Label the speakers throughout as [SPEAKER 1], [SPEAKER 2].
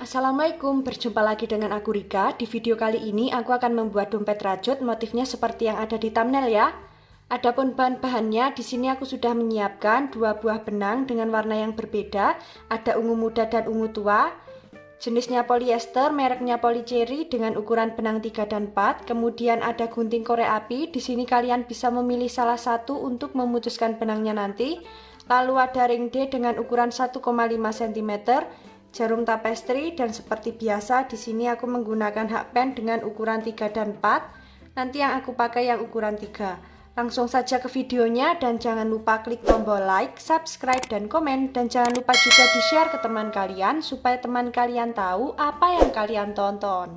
[SPEAKER 1] Assalamualaikum, berjumpa lagi dengan aku Rika. Di video kali ini aku akan membuat dompet rajut, motifnya seperti yang ada di thumbnail ya. Adapun bahan-bahannya, di sini aku sudah menyiapkan 2 buah benang dengan warna yang berbeda, ada ungu muda dan ungu tua. Jenisnya polyester, mereknya Polycherry dengan ukuran benang 3 dan 4. Kemudian ada gunting korek api. Di sini kalian bisa memilih salah satu untuk memutuskan benangnya nanti. Lalu ada ring D dengan ukuran 1,5 cm. Jarum tapestri, dan seperti biasa di sini aku menggunakan hakpen dengan ukuran 3 dan 4. Nanti yang aku pakai yang ukuran 3. Langsung saja ke videonya dan jangan lupa klik tombol like, subscribe, dan komen. Dan jangan lupa juga di-share ke teman kalian supaya teman kalian tahu apa yang kalian tonton.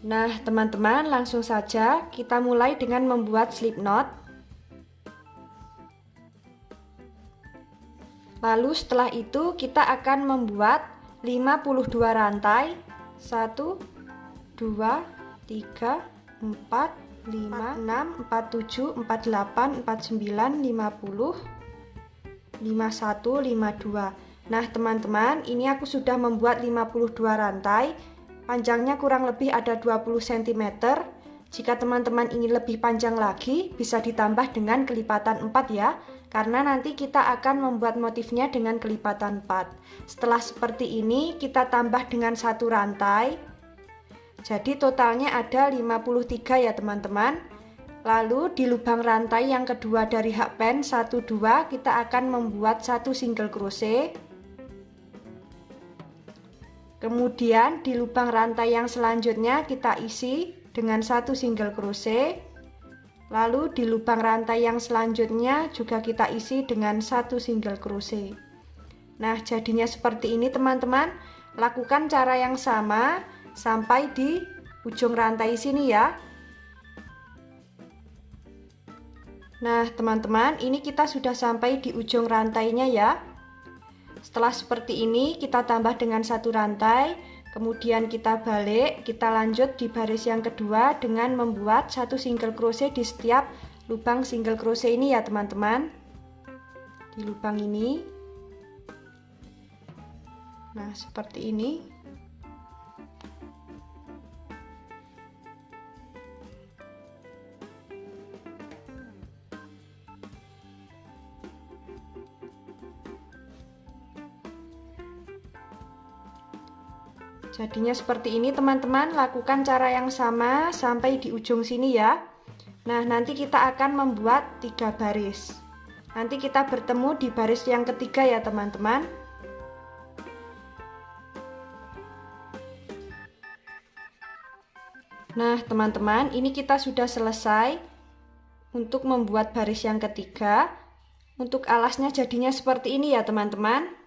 [SPEAKER 1] Nah teman-teman, langsung saja kita mulai dengan membuat slip knot. Lalu setelah itu kita akan membuat 52 rantai. 1 2 3 4 5 6 47 48 49 50 51 52. Nah teman-teman, ini aku sudah membuat 52 rantai. Panjangnya kurang lebih ada 20 cm. Jika teman-teman ingin lebih panjang lagi, bisa ditambah dengan kelipatan 4 ya, karena nanti kita akan membuat motifnya dengan kelipatan 4. Setelah seperti ini, kita tambah dengan 1 rantai. Jadi totalnya ada 53 ya teman-teman. Lalu di lubang rantai yang kedua dari hakpen 1 2, kita akan membuat 1 single crochet. Kemudian di lubang rantai yang selanjutnya kita isi dengan 1 single crochet. Lalu di lubang rantai yang selanjutnya juga kita isi dengan 1 single crochet. Nah jadinya seperti ini teman-teman. Lakukan cara yang sama sampai di ujung rantai sini ya. Nah teman-teman, ini kita sudah sampai di ujung rantainya ya. Setelah seperti ini kita tambah dengan 1 rantai. Kemudian kita balik, kita lanjut di baris yang kedua dengan membuat 1 single crochet di setiap lubang single crochet ini ya teman-teman. Di lubang ini. Nah, seperti ini. Jadinya seperti ini teman-teman, lakukan cara yang sama sampai di ujung sini ya. Nah nanti kita akan membuat 3 baris. Nanti kita bertemu di baris yang ketiga ya teman-teman. Nah teman-teman, ini kita sudah selesai untuk membuat baris yang ketiga. Untuk alasnya jadinya seperti ini ya teman-teman.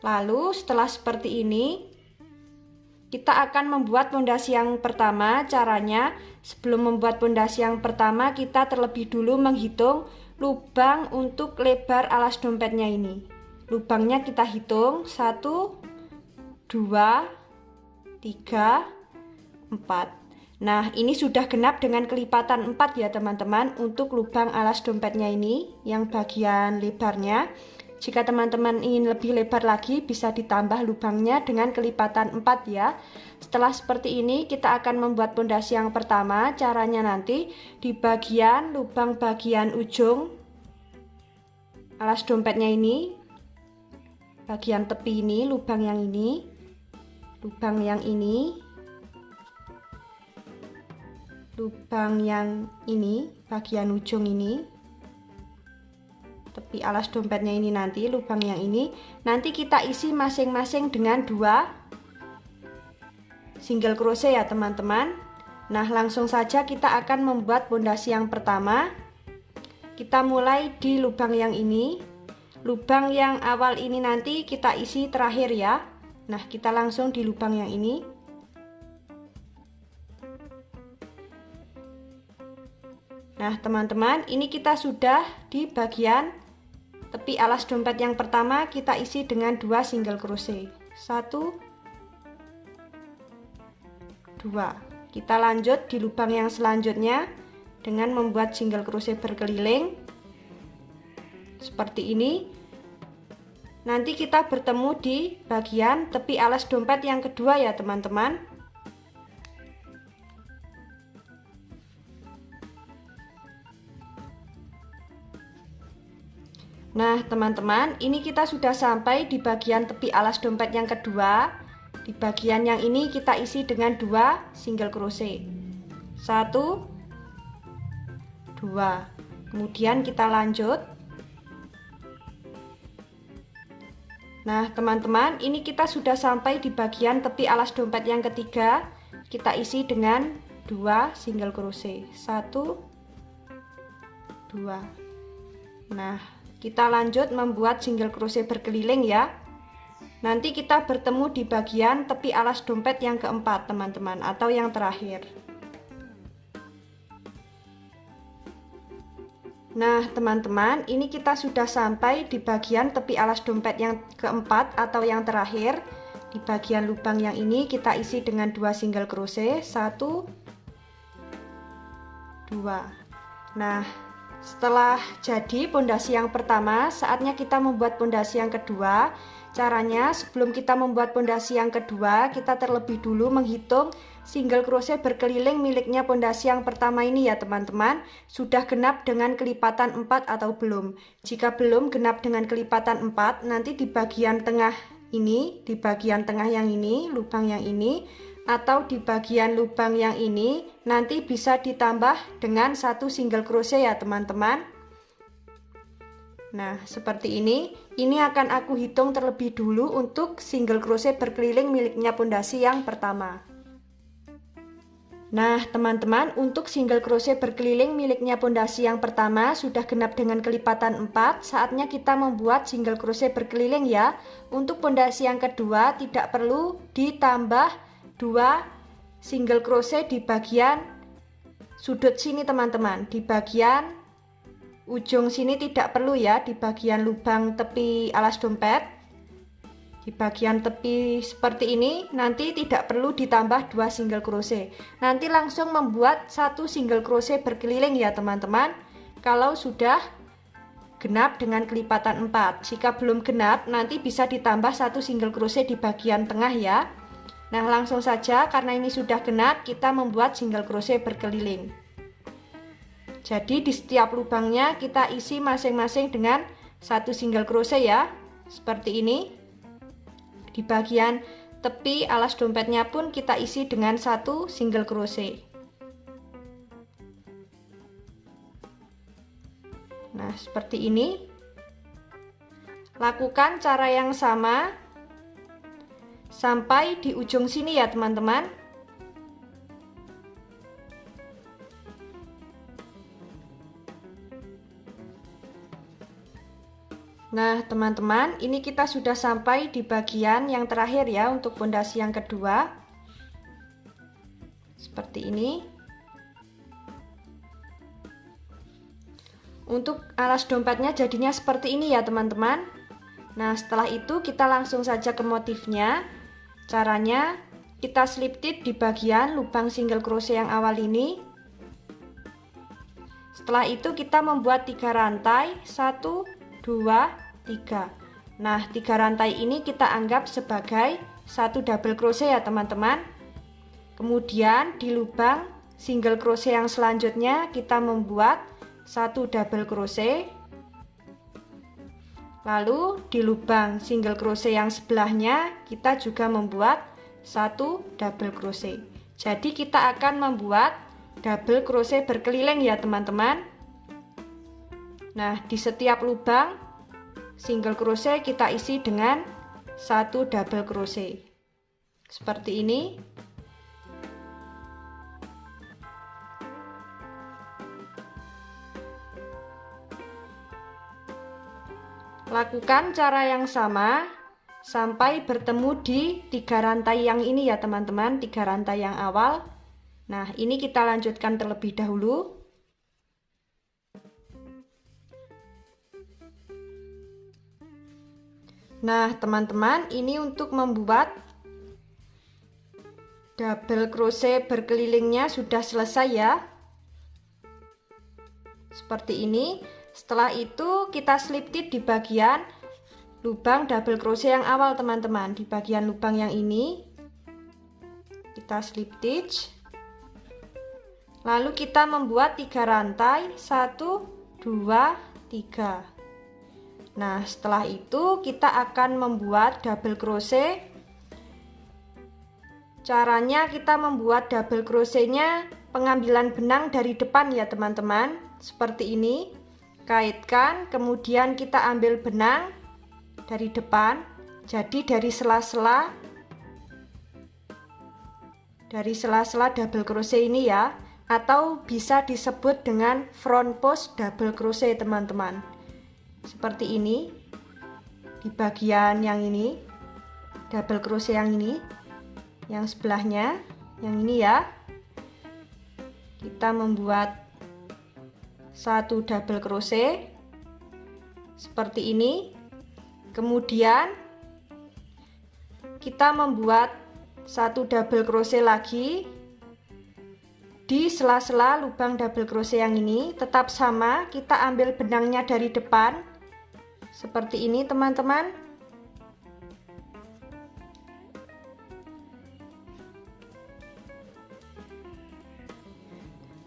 [SPEAKER 1] Lalu setelah seperti ini, kita akan membuat pondasi yang pertama. Caranya, sebelum membuat pondasi yang pertama, kita terlebih dulu menghitung lubang untuk lebar alas dompetnya ini. Lubangnya kita hitung 1 2 3 4. Nah ini sudah genap dengan kelipatan 4 ya teman-teman untuk lubang alas dompetnya ini yang bagian lebarnya. Jika teman-teman ingin lebih lebar lagi, bisa ditambah lubangnya dengan kelipatan 4 ya. Setelah seperti ini, kita akan membuat pondasi yang pertama. Caranya nanti di bagian lubang bagian ujung alas dompetnya ini, bagian tepi ini, lubang yang ini, lubang yang ini, lubang yang ini, bagian ujung ini, tepi alas dompetnya ini, nanti lubang yang ini nanti kita isi masing-masing dengan 2 single crochet ya teman-teman. Nah langsung saja kita akan membuat pondasi yang pertama. Kita mulai di lubang yang ini. Lubang yang awal ini nanti kita isi terakhir ya. Nah kita langsung di lubang yang ini. Nah teman-teman, ini kita sudah di bagian tepi alas dompet yang pertama, kita isi dengan 2 single crochet. 1 2. Kita lanjut di lubang yang selanjutnya dengan membuat single crochet berkeliling seperti ini. Nanti kita bertemu di bagian tepi alas dompet yang kedua ya teman-teman. Nah teman-teman, ini kita sudah sampai di bagian tepi alas dompet yang kedua. Di bagian yang ini kita isi dengan 2 single crochet, 1, 2. Kemudian kita lanjut. Nah teman-teman, ini kita sudah sampai di bagian tepi alas dompet yang ketiga. Kita isi dengan 2 single crochet, 1, 2. Nah kita lanjut membuat single crochet berkeliling ya. Nanti kita bertemu di bagian tepi alas dompet yang keempat teman-teman, atau yang terakhir. Nah teman-teman, ini kita sudah sampai di bagian tepi alas dompet yang keempat atau yang terakhir. Di bagian lubang yang ini kita isi dengan 2 single crochet, 1, 2. Nah setelah jadi pondasi yang pertama, saatnya kita membuat pondasi yang kedua. Caranya, sebelum kita membuat pondasi yang kedua, kita terlebih dulu menghitung single crochet berkeliling miliknya pondasi yang pertama ini ya teman-teman. Sudah genap dengan kelipatan 4 atau belum? Jika belum genap dengan kelipatan 4, nanti di bagian tengah ini, di bagian tengah yang ini, lubang yang ini, atau di bagian lubang yang ini, nanti bisa ditambah dengan 1 single crochet ya teman-teman. Nah seperti ini akan aku hitung terlebih dulu untuk single crochet berkeliling miliknya pondasi yang pertama. Nah teman-teman, untuk single crochet berkeliling miliknya pondasi yang pertama sudah genap dengan kelipatan 4. Saatnya kita membuat single crochet berkeliling ya. Untuk pondasi yang kedua tidak perlu ditambah 2 single crochet di bagian sudut sini teman-teman. Di bagian ujung sini tidak perlu ya, di bagian lubang tepi alas dompet. Di bagian tepi seperti ini nanti tidak perlu ditambah 2 single crochet. Nanti langsung membuat 1 single crochet berkeliling ya teman-teman. Kalau sudah genap dengan kelipatan 4. Jika belum genap nanti bisa ditambah 1 single crochet di bagian tengah ya. Nah langsung saja, karena ini sudah genap, kita membuat single crochet berkeliling. Jadi di setiap lubangnya kita isi masing-masing dengan 1 single crochet ya, seperti ini. Di bagian tepi alas dompetnya pun kita isi dengan 1 single crochet. Nah seperti ini. Lakukan cara yang sama sampai di ujung sini ya teman-teman. Nah teman-teman, ini kita sudah sampai di bagian yang terakhir ya untuk pondasi yang kedua. Seperti ini. Untuk alas dompetnya jadinya seperti ini ya teman-teman. Nah setelah itu kita langsung saja ke motifnya. Caranya, kita slip knit di bagian lubang single crochet yang awal ini. Setelah itu kita membuat 3 rantai, 1, 2, 3. Nah 3 rantai ini kita anggap sebagai 1 double crochet ya teman-teman. Kemudian di lubang single crochet yang selanjutnya kita membuat 1 double crochet. Lalu di lubang single crochet yang sebelahnya kita juga membuat 1 double crochet. Jadi kita akan membuat double crochet berkeliling ya teman-teman. Nah di setiap lubang single crochet kita isi dengan 1 double crochet. Seperti ini. Lakukan cara yang sama sampai bertemu di 3 rantai yang ini ya teman-teman, 3 rantai yang awal. Nah ini kita lanjutkan terlebih dahulu. Nah teman-teman, ini untuk membuat double crochet berkelilingnya sudah selesai ya, seperti ini. Setelah itu kita slip knit di bagian lubang double crochet yang awal teman-teman. Di bagian lubang yang ini kita slip stitch, lalu kita membuat 3 rantai, 1 2 3. Nah, setelah itu kita akan membuat double crochet. Caranya kita membuat double crochetnya pengambilan benang dari depan ya teman-teman, seperti ini. Kaitkan, kemudian kita ambil benang dari depan, jadi dari sela-sela double crochet ini ya, atau bisa disebut dengan front post double crochet teman-teman. Seperti ini. Di bagian yang ini double crochet yang ini, yang sebelahnya yang ini ya, kita membuat 1 double crochet seperti ini. Kemudian kita membuat 1 double crochet lagi di sela-sela lubang double crochet yang ini. Tetap sama, kita ambil benangnya dari depan seperti ini teman-teman.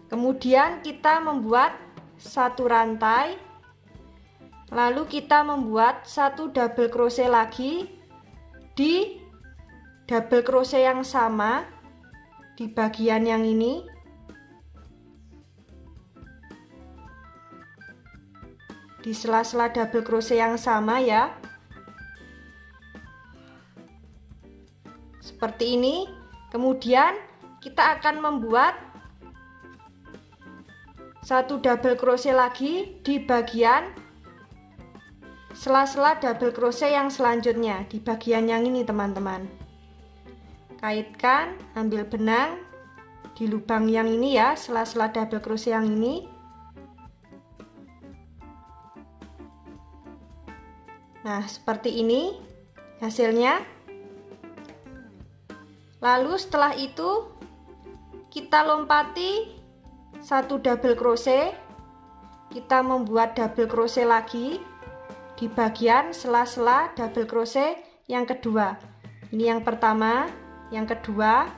[SPEAKER 1] Kemudian kita membuat 1 rantai, lalu kita membuat 1 double crochet lagi di double crochet yang sama di bagian yang ini. Di sela-sela double crochet yang sama ya, seperti ini. Kemudian kita akan membuat 1 double crochet lagi di bagian sela-sela double crochet yang selanjutnya, di bagian yang ini teman-teman. Kaitkan, ambil benang di lubang yang ini ya, sela-sela double crochet yang ini. Nah, seperti ini hasilnya. Lalu setelah itu kita lompati 1 double crochet, kita membuat double crochet lagi di bagian sela-sela double crochet yang kedua. Ini yang pertama, yang kedua,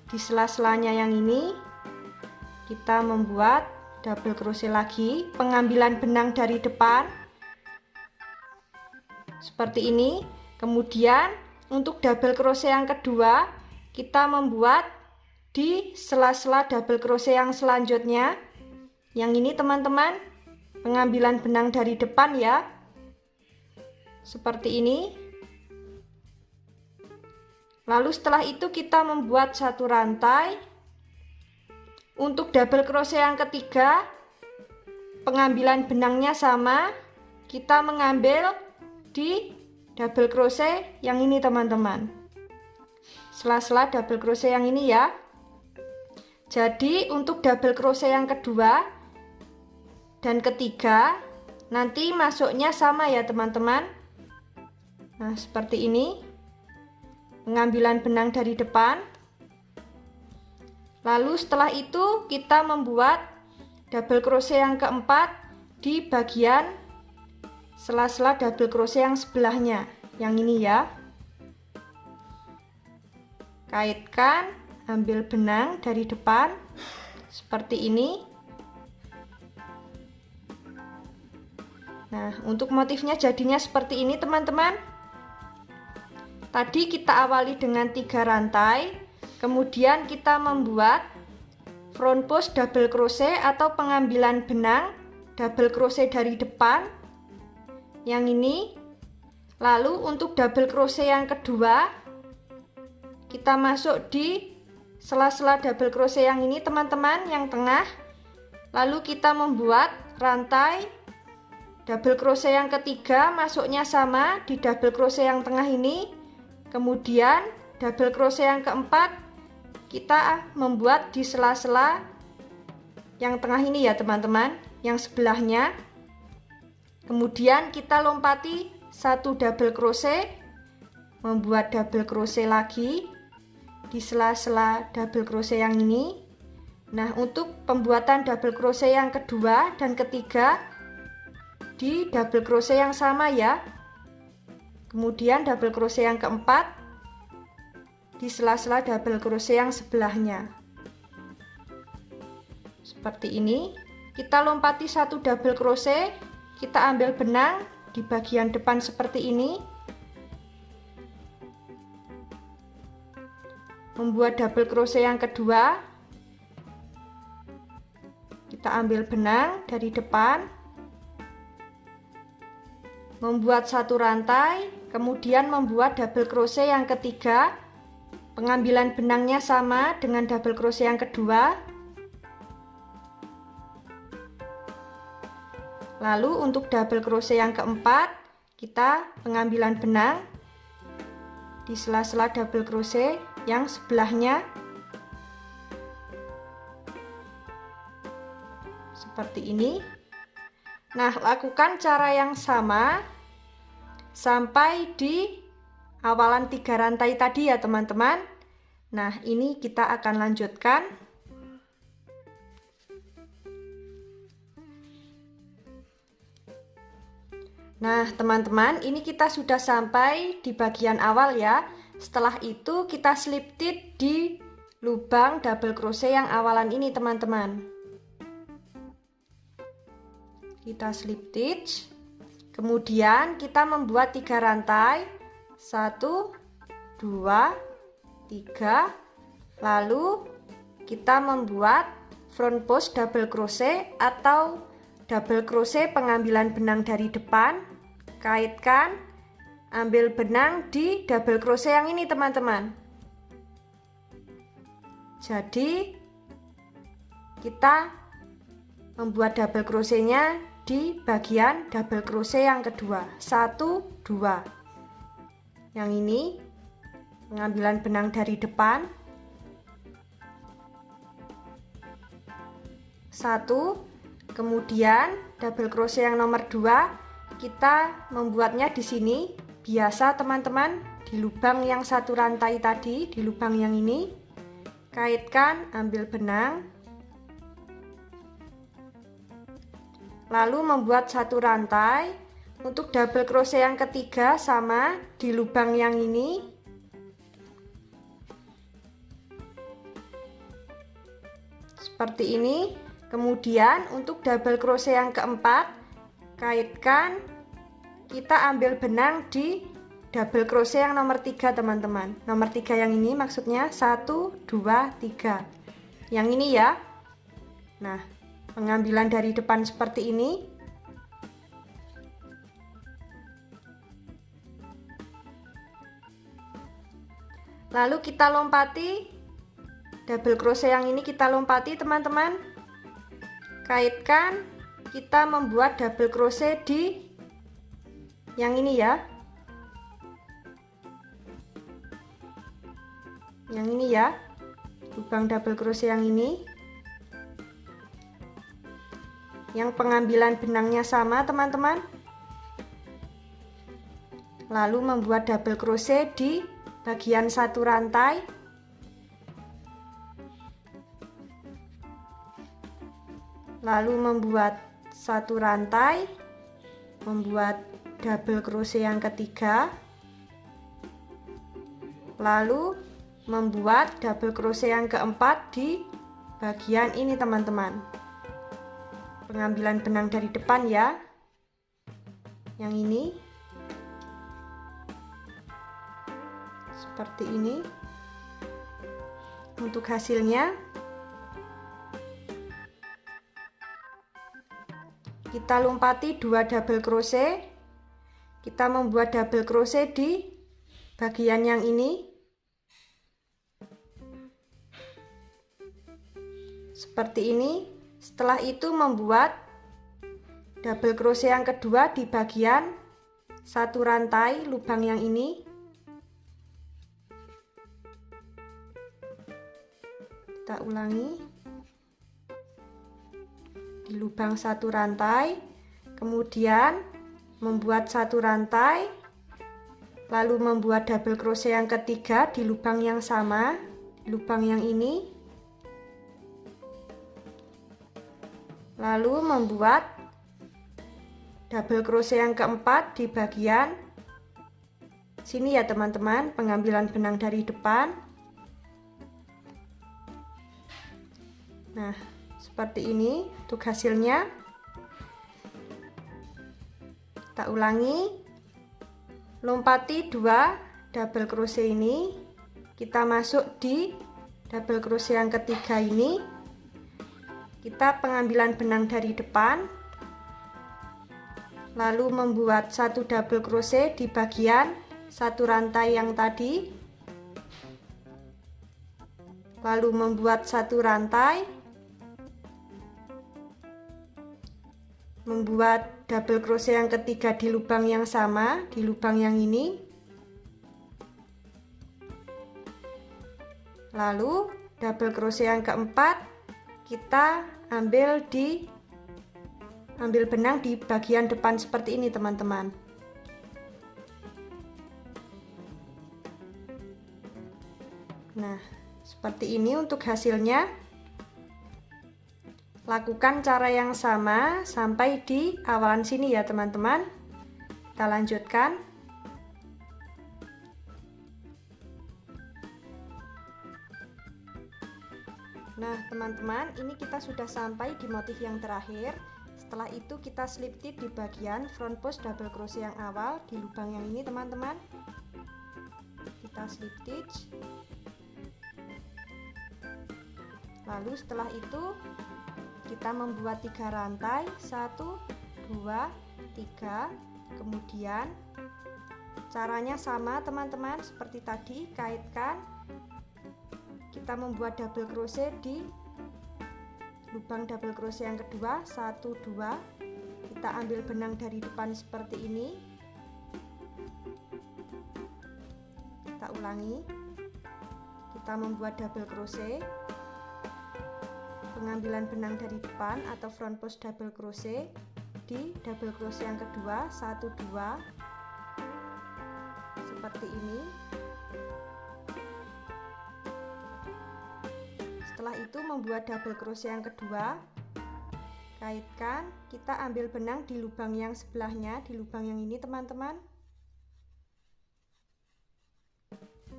[SPEAKER 1] di sela-selanya yang ini kita membuat double crochet lagi, pengambilan benang dari depan seperti ini. Kemudian untuk double crochet yang kedua kita membuat di sela-sela double crochet yang selanjutnya, yang ini teman-teman, pengambilan benang dari depan ya, seperti ini. Lalu setelah itu kita membuat 1 rantai. Untuk double crochet yang ketiga pengambilan benangnya sama, kita mengambil di double crochet yang ini teman-teman, sela-sela double crochet yang ini ya. Jadi untuk double crochet yang kedua dan ketiga nanti masuknya sama ya teman-teman. Nah, seperti ini, pengambilan benang dari depan. Lalu setelah itu kita membuat double crochet yang keempat di bagian sela-sela double crochet yang sebelahnya, yang ini ya. Kaitkan, ambil benang dari depan seperti ini. Nah, untuk motifnya jadinya seperti ini teman-teman. Tadi kita awali dengan 3 rantai, kemudian kita membuat front post double crochet atau pengambilan benang double crochet dari depan yang ini. Lalu untuk double crochet yang kedua kita masuk di sela-sela double crochet yang ini teman-teman, yang tengah. Lalu kita membuat rantai double crochet yang ketiga, masuknya sama di double crochet yang tengah ini. Kemudian double crochet yang keempat kita membuat di sela-sela yang tengah ini ya teman-teman, yang sebelahnya. Kemudian kita lompati 1 double crochet, membuat double crochet lagi di sela-sela double crochet yang ini. Nah, untuk pembuatan double crochet yang kedua dan ketiga di double crochet yang sama ya. kemudian double crochet yang keempat di sela-sela double crochet yang sebelahnya. Seperti ini. Kita lompati satu double crochet, kita ambil benang di bagian depan seperti ini. Membuat double crochet yang kedua, kita ambil benang dari depan, membuat satu rantai, kemudian membuat double crochet yang ketiga. Pengambilan benangnya sama dengan double crochet yang kedua. Lalu untuk double crochet yang keempat, kita pengambilan benang di sela-sela double crochet yang sebelahnya. Seperti ini. Nah, lakukan cara yang sama sampai di awalan 3 rantai tadi ya teman-teman. Nah, ini kita akan lanjutkan. Nah, teman-teman, ini kita sudah sampai di bagian awal ya. Setelah itu kita slip stitch di lubang double crochet yang awalan ini, teman-teman. Kita slip stitch. Kemudian kita membuat 3 rantai. 1, 2, 3. Lalu kita membuat front post double crochet atau double crochet pengambilan benang dari depan, kaitkan, ambil benang di double crochet yang ini teman-teman. Jadi kita membuat double crochetnya di bagian double crochet yang kedua, 1, 2. Yang ini pengambilan benang dari depan, 1. Kemudian double crochet yang nomor 2 kita membuatnya di sini biasa teman-teman, di lubang yang satu rantai tadi, di lubang yang ini. Kaitkan, ambil benang. Lalu membuat satu rantai. Untuk double crochet yang ketiga sama di lubang yang ini. Seperti ini. Kemudian untuk double crochet yang keempat, kaitkan, kita ambil benang di double crochet yang nomor 3 teman-teman. Nomor 3 yang ini maksudnya 1, 2, 3. Yang ini ya. Nah, pengambilan dari depan seperti ini. Lalu kita lompati double crochet yang ini, kita lompati teman-teman. Kaitkan, kita membuat double crochet di yang ini ya. Yang ini ya. Lubang double crochet yang ini. Yang pengambilan benangnya sama teman-teman. Lalu membuat double crochet di bagian satu rantai. Lalu membuat satu rantai, membuat double crochet yang ketiga, lalu membuat double crochet yang keempat di bagian ini teman-teman. Pengambilan benang dari depan ya, yang ini seperti ini. Untuk hasilnya kita lompati 2 double crochet, kita membuat double crochet di bagian yang ini seperti ini. Setelah itu membuat double crochet yang kedua di bagian satu rantai lubang yang ini. Kita ulangi. Di lubang satu rantai, kemudian membuat satu rantai, lalu membuat double crochet yang ketiga di lubang yang sama, di lubang yang ini, lalu membuat double crochet yang keempat di bagian sini ya teman-teman, pengambilan benang dari depan. Nah, seperti ini untuk hasilnya. Kita ulangi, lompati 2 double crochet ini, kita masuk di double crochet yang ketiga ini, kita pengambilan benang dari depan, lalu membuat 1 double crochet di bagian 1 rantai yang tadi, lalu membuat 1 rantai, membuat double crochet yang ketiga di lubang yang sama, di lubang yang ini, lalu double crochet yang keempat kita ambil benang di bagian depan seperti ini teman-teman. Nah, seperti ini untuk hasilnya. Lakukan cara yang sama sampai di awalan sini ya teman-teman. Kita lanjutkan. Nah teman-teman, ini kita sudah sampai di motif yang terakhir. Setelah itu kita slip stitch di bagian front post double crochet yang awal di lubang yang ini teman-teman. Kita slip stitch. Lalu setelah itu kita membuat 3 rantai, 1, 2, 3. Kemudian caranya sama teman-teman seperti tadi, kaitkan. Kita membuat double crochet di lubang double crochet yang kedua, 1, 2. Kita ambil benang dari depan seperti ini. Kita ulangi. Kita membuat double crochet, pengambilan benang dari depan atau front post double crochet di double crochet yang kedua, 1, 2, seperti ini. Setelah itu membuat double crochet yang kedua, kaitkan, kita ambil benang di lubang yang sebelahnya, di lubang yang ini teman-teman,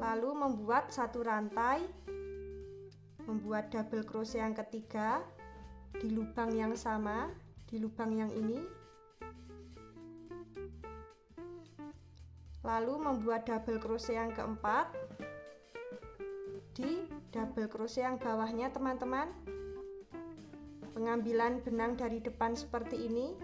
[SPEAKER 1] lalu membuat 1 rantai, membuat double crochet yang ketiga di lubang yang sama, di lubang yang ini, lalu membuat double crochet yang keempat di double crochet yang bawahnya teman-teman, pengambilan benang dari depan seperti ini,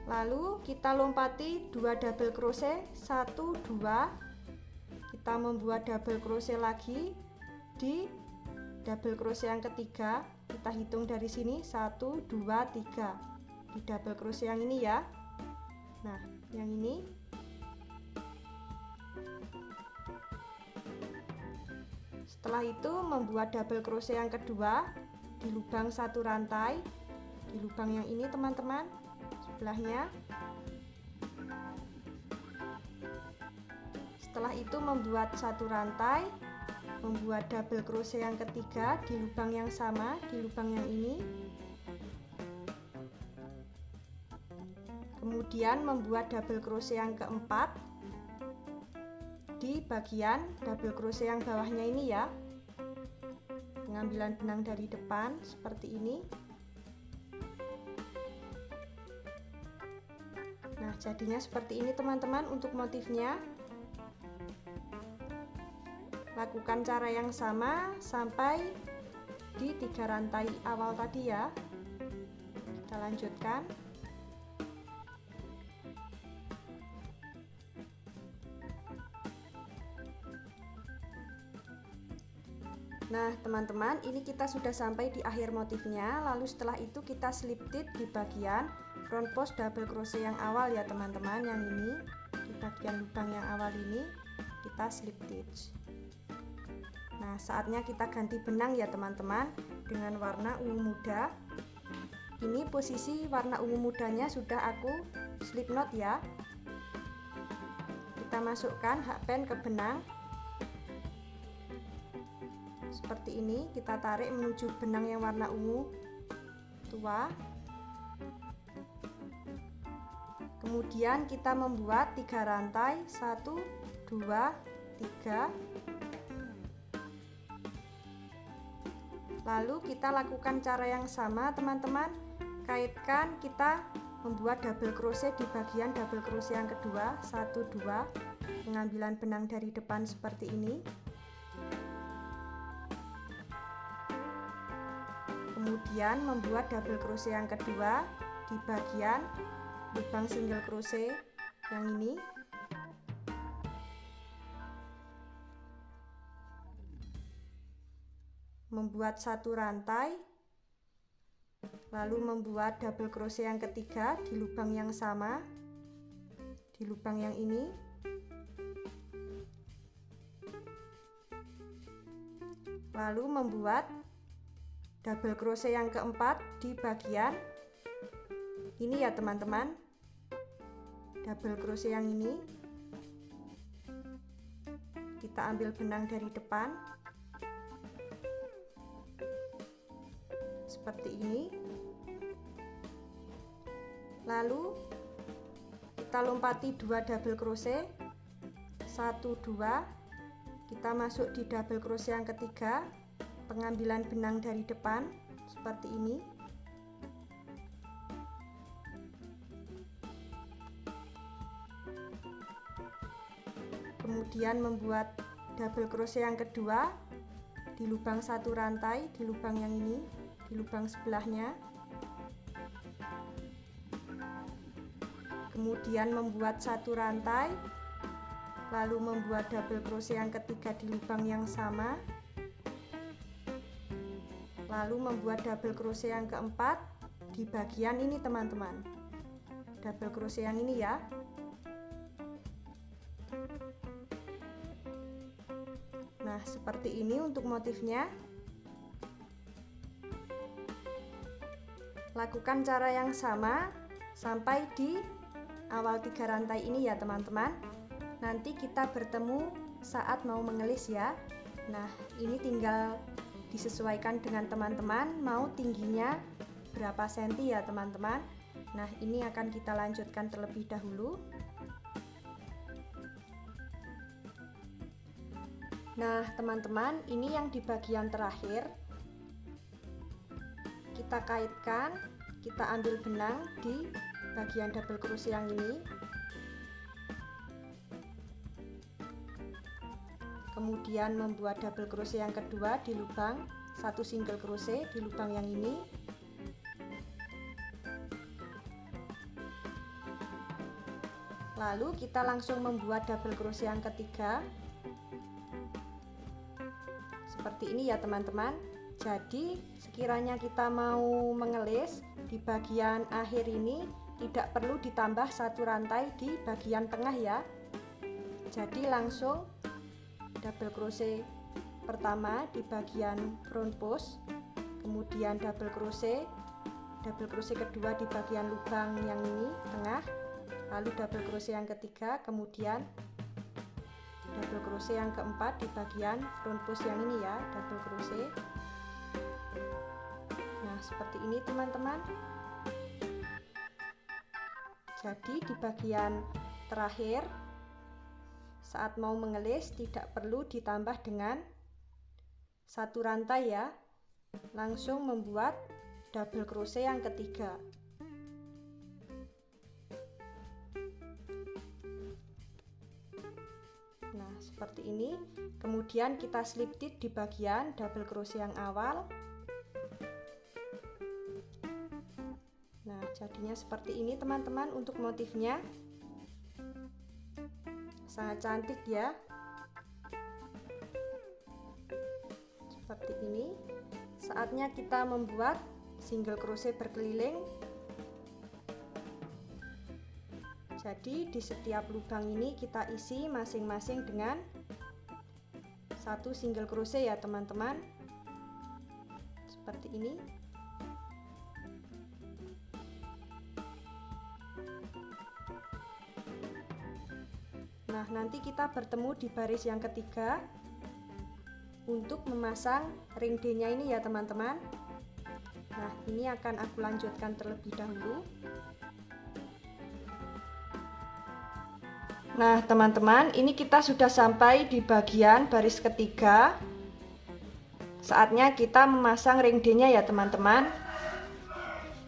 [SPEAKER 1] lalu kita lompati 2 double crochet, 1, 2. Kita membuat double crochet lagi di double crochet yang ketiga. Kita hitung dari sini 1, 2, 3 di double crochet yang ini ya. Nah, yang ini. Setelah itu membuat double crochet yang kedua di lubang 1 rantai, di lubang yang ini teman-teman, sebelahnya. Setelah itu membuat 1 rantai, membuat double crochet yang ketiga di lubang yang sama, di lubang yang ini. Kemudian membuat double crochet yang keempat di bagian double crochet yang bawahnya ini ya. Pengambilan benang dari depan seperti ini. Nah, jadinya seperti ini teman-teman untuk motifnya. Lakukan cara yang sama sampai di 3 rantai awal tadi ya. Kita lanjutkan. Nah teman-teman, ini kita sudah sampai di akhir motifnya. Lalu setelah itu kita slip stitch di bagian front post double crochet yang awal ya teman-teman. Yang ini di bagian lubang yang awal ini kita slip stitch. Nah saatnya kita ganti benang ya teman-teman dengan warna ungu muda. Ini posisi warna ungu mudanya sudah aku slip knot ya. Kita masukkan hakpen ke benang seperti ini, kita tarik menuju benang yang warna ungu tua. Kemudian kita membuat 3 rantai, 1, 2, 3. Lalu kita lakukan cara yang sama teman-teman. Kaitkan, kita membuat double crochet di bagian double crochet yang kedua, 1, 2. Pengambilan benang dari depan seperti ini. Kemudian membuat double crochet yang kedua di bagian lubang single crochet yang ini. Membuat 1 rantai, lalu membuat double crochet yang ketiga di lubang yang sama, di lubang yang ini. Lalu membuat double crochet yang keempat di bagian ini ya teman-teman, double crochet yang ini. Kita ambil benang dari depan seperti ini. Lalu kita lompati 2 double crochet, 1, 2. Kita masuk di double crochet yang ketiga, pengambilan benang dari depan seperti ini. Kemudian membuat double crochet yang kedua di lubang 1 rantai, di lubang yang ini, di lubang sebelahnya. Kemudian membuat 1 rantai, lalu membuat double crochet yang ketiga di lubang yang sama, lalu membuat double crochet yang keempat di bagian ini teman-teman, double crochet yang ini ya. Nah, seperti ini untuk motifnya. Lakukan cara yang sama sampai di awal 3 rantai ini ya teman-teman. Nanti kita bertemu saat mau mengelis ya. Nah, ini tinggal disesuaikan dengan teman-teman mau tingginya berapa senti ya teman-teman. Nah, ini akan kita lanjutkan terlebih dahulu. Nah teman-teman, ini yang di bagian terakhir. Kita kaitkan, kita ambil benang di bagian double crochet yang ini. Kemudian membuat double crochet yang kedua di lubang 1 single crochet di lubang yang ini. Lalu kita langsung membuat double crochet yang ketiga. Seperti ini ya teman-teman. Jadi sekiranya kita mau mengelis di bagian akhir ini tidak perlu ditambah 1 rantai di bagian tengah ya. Jadi langsung double crochet pertama di bagian front post, kemudian double crochet kedua di bagian lubang yang ini tengah, lalu double crochet yang ketiga, kemudian double crochet yang keempat di bagian front post yang ini ya, double crochet. Nah seperti ini teman-teman. Jadi di bagian terakhir saat mau mengelis tidak perlu ditambah dengan 1 rantai ya, langsung membuat double crochet yang ketiga. Nah seperti ini. Kemudian kita slip stitch di bagian double crochet yang awal. Nah jadinya seperti ini teman-teman untuk motifnya. Sangat cantik ya. Seperti ini. Saatnya kita membuat single crochet berkeliling. Jadi di setiap lubang ini kita isi masing-masing dengan 1 single crochet ya teman-teman. Seperti ini. Nah nanti kita bertemu di baris yang ketiga untuk memasang ring D nya ini ya teman-teman. Nah ini akan aku lanjutkan terlebih dahulu. Nah teman-teman, ini kita sudah sampai di bagian baris ketiga. Saatnya kita memasang ring D-nya ya teman-teman.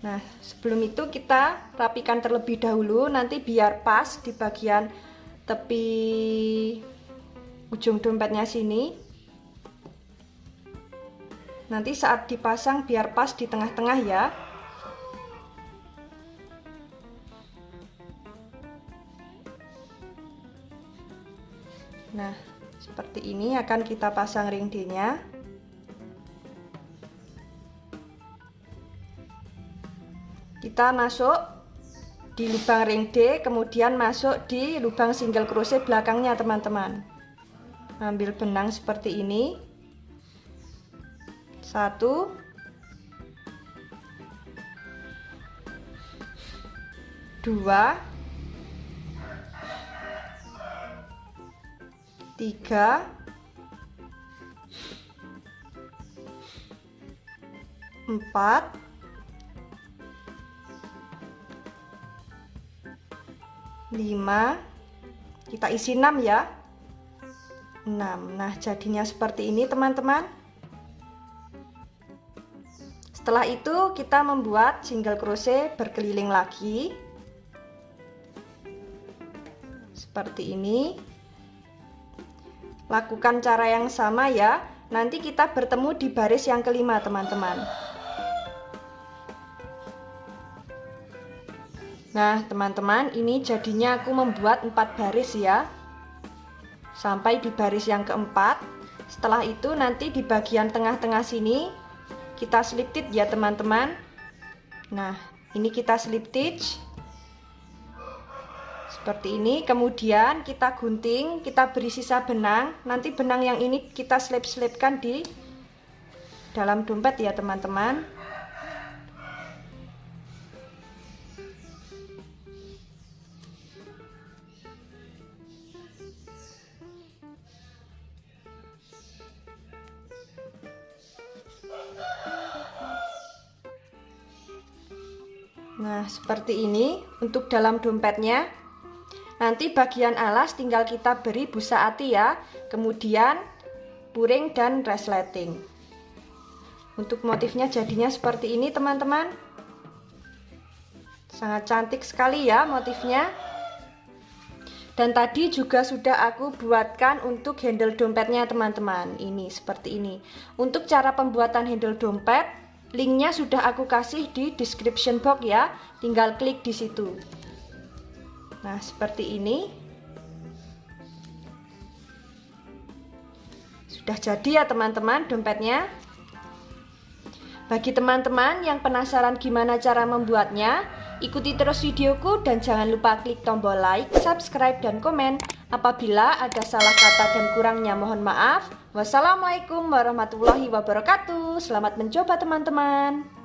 [SPEAKER 1] Nah sebelum itu kita rapikan terlebih dahulu, nanti biar pas di bagian tepi ujung dompetnya sini. Nanti saat dipasang biar pas di tengah-tengah ya. Nah, seperti ini akan kita pasang ring D-nya. Kita masuk di lubang ring D, kemudian masuk di lubang single crochet belakangnya teman-teman. Ambil benang seperti ini. 1 2 3 4 5, kita isi 6 ya, 6. Nah jadinya seperti ini teman-teman. Setelah itu kita membuat single crochet berkeliling lagi seperti ini. Lakukan cara yang sama ya. Nanti kita bertemu di baris yang kelima teman-teman. Nah teman-teman, ini jadinya aku membuat 4 baris ya, sampai di baris yang keempat. Setelah itu nanti di bagian tengah-tengah sini kita slip stitch ya teman-teman. Nah ini kita slip stitch seperti ini, kemudian kita gunting, kita beri sisa benang. Nanti benang yang ini kita selip-selipkan di dalam dompet ya teman-teman. Nah seperti ini untuk dalam dompetnya. Nanti bagian alas tinggal kita beri busa ati ya, kemudian puring dan resleting. Untuk motifnya jadinya seperti ini teman-teman. Sangat cantik sekali ya motifnya. Dan tadi juga sudah aku buatkan untuk handle dompetnya teman-teman. Ini seperti ini. Untuk cara pembuatan handle dompet, linknya sudah aku kasih di description box ya. Tinggal klik di situ. Nah seperti ini. Sudah jadi ya teman-teman dompetnya. Bagi teman-teman yang penasaran gimana cara membuatnya, ikuti terus videoku dan jangan lupa klik tombol like, subscribe, dan komen. Apabila ada salah kata dan kurangnya mohon maaf. Wassalamualaikum warahmatullahi wabarakatuh. Selamat mencoba teman-teman.